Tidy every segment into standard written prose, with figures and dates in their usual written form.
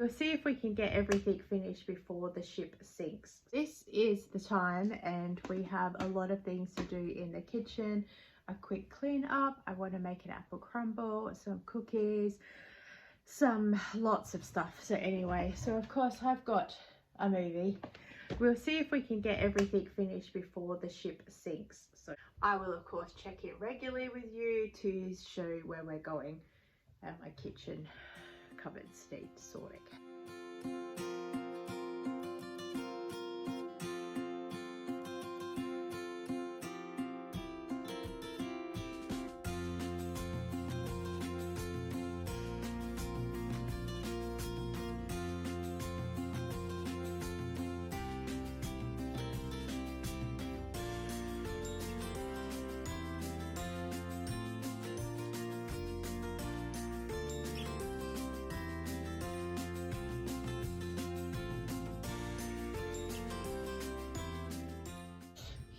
We'll see if we can get everything finished before the ship sinks. This is the time and we have a lot of things to do in the kitchen. A quick clean up. I want to make an apple crumble, some cookies, lots of stuff. So anyway, so of course I've got a movie. We'll see if we can get everything finished before the ship sinks. So I will of course check it regularly with you to show where we're going. And my kitchen cupboards need sorting.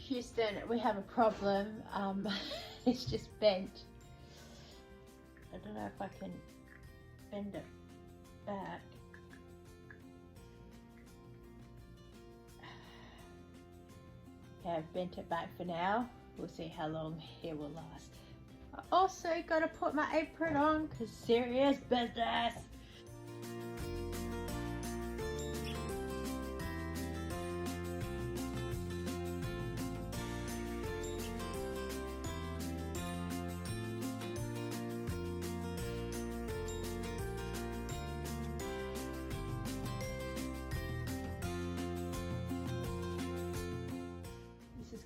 Houston, we have a problem. It's just bent. I don't know if I can bend it back. Okay, I've bent it back for now. We'll see how long it will last. I also got to put my apron on because serious business.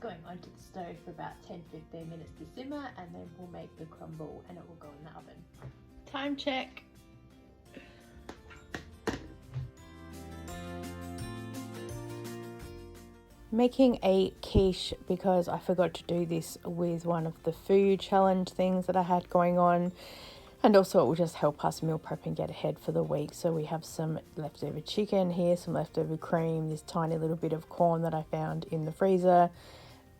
Going onto the stove for about 10-15 minutes to simmer, and then we'll make the crumble and it will go in the oven. Time check. Making a quiche because I forgot to do this with one of the food challenge things that I had going on, and also it will just help us meal prep and get ahead for the week. So we have some leftover chicken here, some leftover cream, this tiny little bit of corn that I found in the freezer,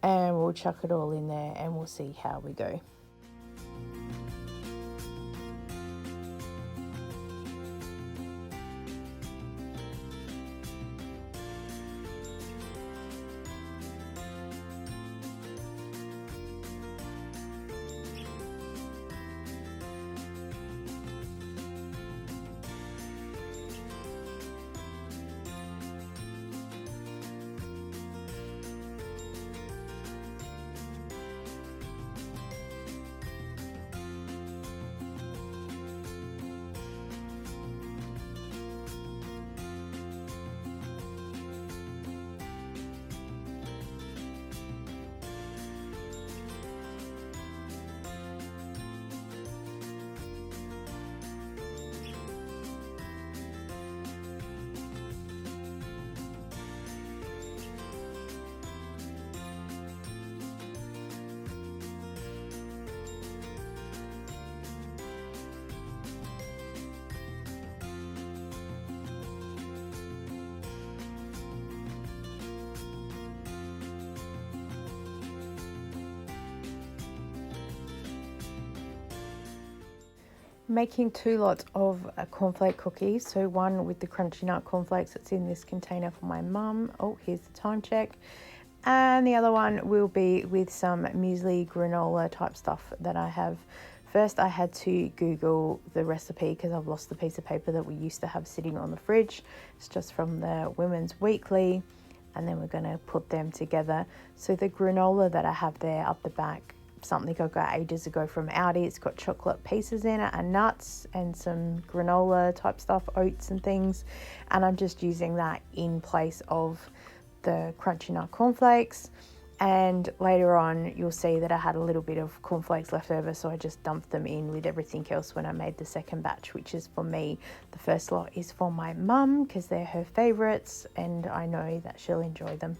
and we'll chuck it all in there and we'll see how we go. Making 2 lots of cornflake cookies. So one with the crunchy nut cornflakes that's in this container for my mum. Oh, here's the time check. And the other one will be with some muesli granola type stuff that I have. First I had to Google the recipe because I've lost the piece of paper that we used to have sitting on the fridge. It's just from the Women's Weekly, and then we're going to put them together. So the granola that I have there up the back, something I got ages ago from Aldi. It's got chocolate pieces in it and nuts and some granola type stuff, oats and things, and I'm just using that in place of the crunchy nut cornflakes. And later on you'll see that I had a little bit of cornflakes left over, so I just dumped them in with everything else when I made the second batch, which is for me. The first lot is for my mum because they're her favorites and I know that she'll enjoy them.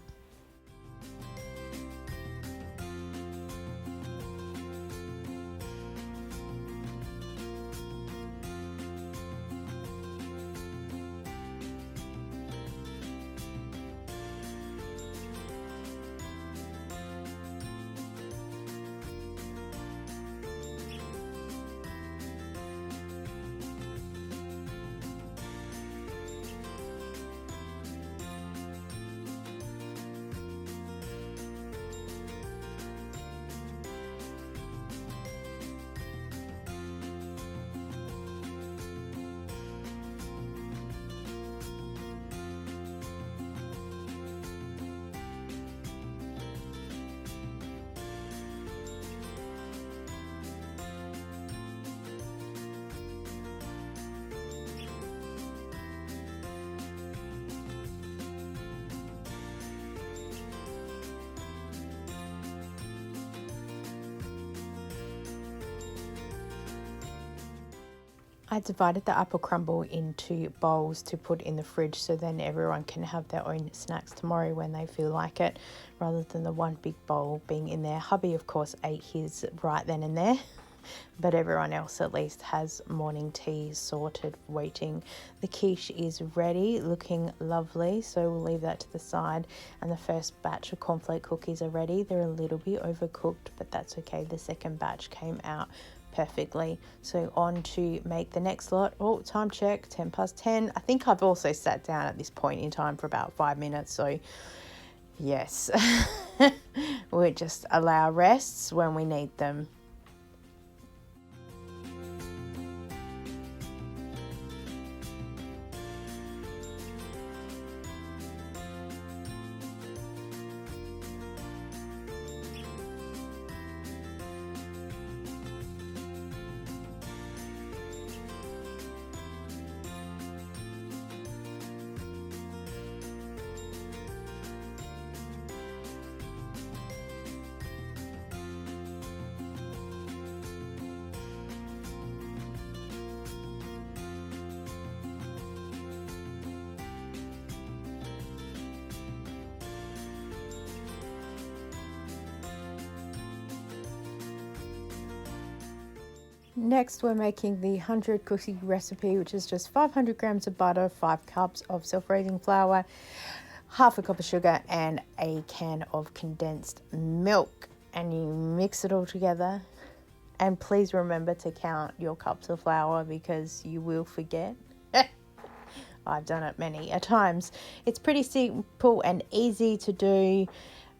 I divided the apple crumble into bowls to put in the fridge so then everyone can have their own snacks tomorrow when they feel like it, rather than the one big bowl being in there. Hubby, of course, ate his right then and there, but everyone else at least has morning tea sorted, waiting. The quiche is ready, looking lovely, so we'll leave that to the side. And the first batch of cornflake cookies are ready. They're a little bit overcooked, but that's okay. The second batch came out perfectly. So on to make the next lot. Oh, time check, 10 past 10. I think I've also sat down at this point in time for about 5 minutes, so yes. We'll just allow rests when we need them. Next, we're making the 100 cookie recipe, which is just 500 grams of butter, 5 cups of self-raising flour, half a cup of sugar, and a can of condensed milk. And you mix it all together. And please remember to count your cups of flour because you will forget. I've done it many a times. It's pretty simple and easy to do,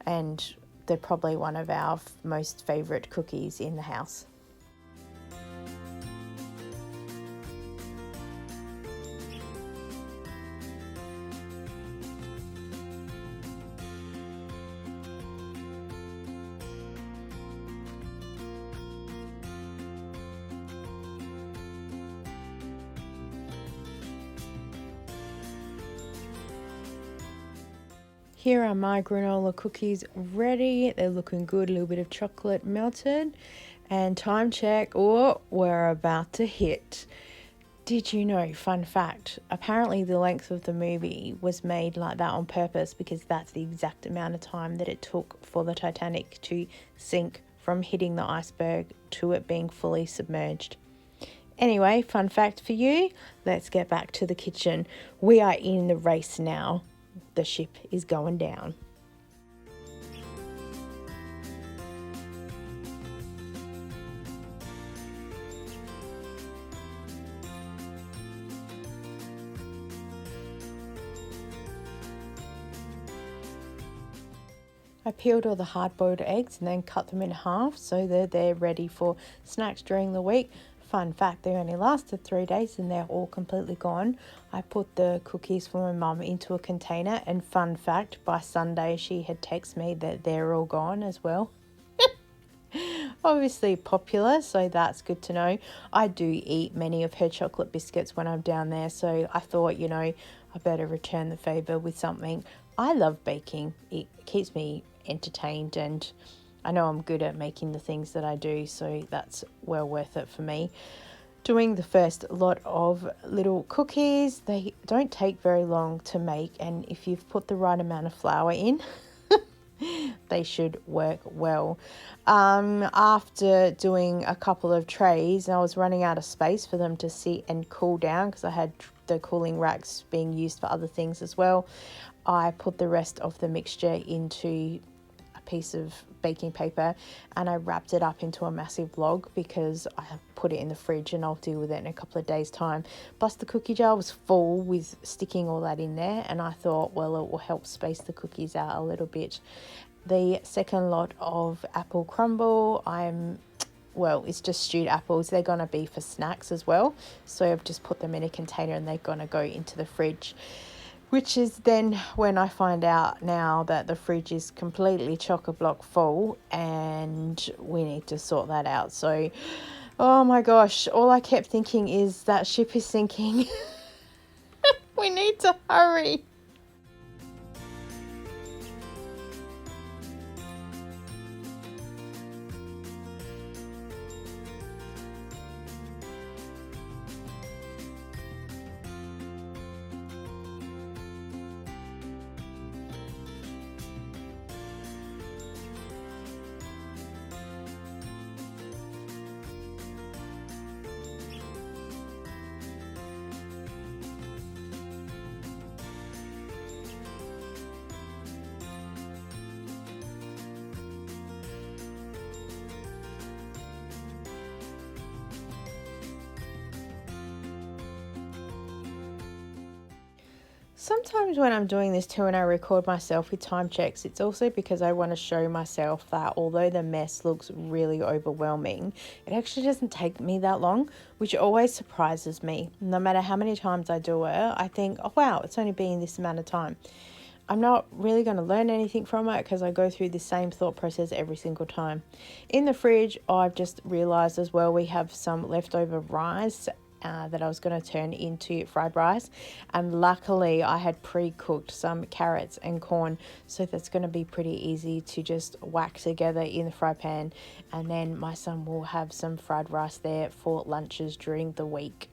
and they're probably one of our most favorite cookies in the house. Here are my granola cookies ready. They're looking good, a little bit of chocolate melted. And time check, oh, we're about to hit. Did you know, fun fact, apparently the length of the movie was made like that on purpose because that's the exact amount of time that it took for the Titanic to sink from hitting the iceberg to it being fully submerged. Anyway, fun fact for you, let's get back to the kitchen. We are in the race now. The ship is going down. I peeled all the hard-boiled eggs and then cut them in half so that they're ready for snacks during the week. Fun fact, they only lasted 3 days and they're all completely gone. I put the cookies for my mum into a container, and fun fact, by Sunday she had texted me that they're all gone as well. Obviously popular, so that's good to know. I do eat many of her chocolate biscuits when I'm down there, so I thought, I better return the favour with something. I love baking. It keeps me entertained, and I know I'm good at making the things that I do, so that's well worth it for me. Doing the first lot of little cookies, they don't take very long to make, and if you've put the right amount of flour in, they should work well. After doing a couple of trays, I was running out of space for them to sit and cool down because I had the cooling racks being used for other things as well. I put the rest of the mixture into a piece of baking paper and I wrapped it up into a massive log because I put it in the fridge and I'll deal with it in a couple of days' time. Plus the cookie jar was full with sticking all that in there, and I thought, well, it will help space the cookies out a little bit. The second lot of apple crumble, it's just stewed apples. They're going to be for snacks as well. So I've just put them in a container and they're going to go into the fridge, which is then when I find out now that the fridge is completely chock-a-block full and we need to sort that out. So, oh my gosh, all I kept thinking is that ship is sinking. We need to hurry. Sometimes when I'm doing this too and I record myself with time checks, it's also because I want to show myself that although the mess looks really overwhelming, it actually doesn't take me that long, which always surprises me. No matter how many times I do it, I think, oh wow, it's only been this amount of time. I'm not really going to learn anything from it because I go through the same thought process every single time. In the fridge, I've just realised as well we have some leftover rice that I was going to turn into fried rice, and luckily I had pre-cooked some carrots and corn, so that's going to be pretty easy to just whack together in the fry pan, and then my son will have some fried rice there for lunches during the week.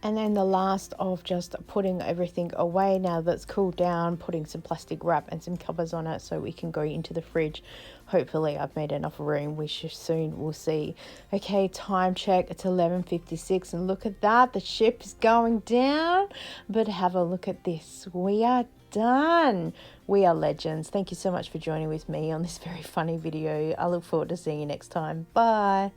And then the last of just putting everything away now that's cooled down, putting some plastic wrap and some covers on it so we can go into the fridge. Hopefully I've made enough room. We soon will see. Okay, time check. It's 11:56 and look at that. The ship is going down. But have a look at this. We are done. We are legends. Thank you so much for joining with me on this very funny video. I look forward to seeing you next time. Bye.